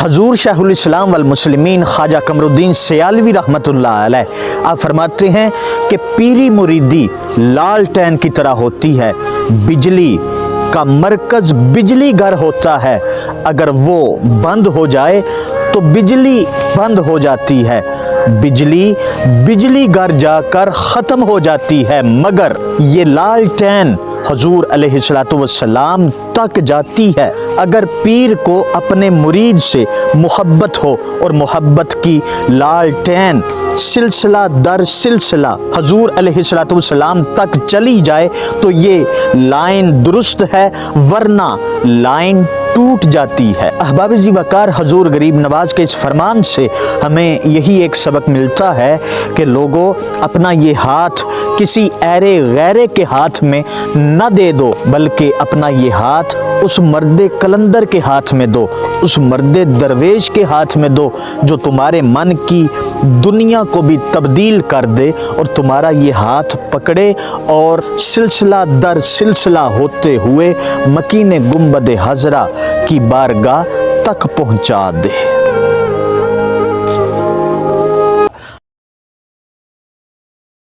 حضور شیخ الاسلام والمسلمین خواجہ قمرالدین سیالوی رحمۃ اللہ علیہ آپ فرماتے ہیں کہ پیری مریدی لالٹین کی طرح ہوتی ہے، بجلی کا مرکز بجلی گھر ہوتا ہے، اگر وہ بند ہو جائے تو بجلی بند ہو جاتی ہے، بجلی گھر جا کر ختم ہو جاتی ہے، مگر یہ لالٹین حضور علیہ السلام تک جاتی ہے۔ اگر پیر کو اپنے مرید سے محبت ہو اور محبت کی لالٹین سلسلہ در سلسلہ حضور علیہ السلام تک چلی جائے تو یہ لائن درست ہے، ورنہ لائن ٹوٹ جاتی ہے۔ احباب ذی وقار، حضور غریب نواز کے اس فرمان سے ہمیں یہی ایک سبق ملتا ہے کہ لوگوں اپنا یہ ہاتھ کسی ایرے غیرے کے ہاتھ میں نہ دے دو، بلکہ اپنا یہ ہاتھ اس مرد کلندر کے ہاتھ میں دو، اس مرد درویش کے ہاتھ میں دو جو تمہارے من کی دنیا کو بھی تبدیل کر دے اور تمہارا یہ ہاتھ پکڑے اور سلسلہ در سلسلہ ہوتے ہوئے مکین گنبد خضرا کی بارگاہ تک پہنچا دے۔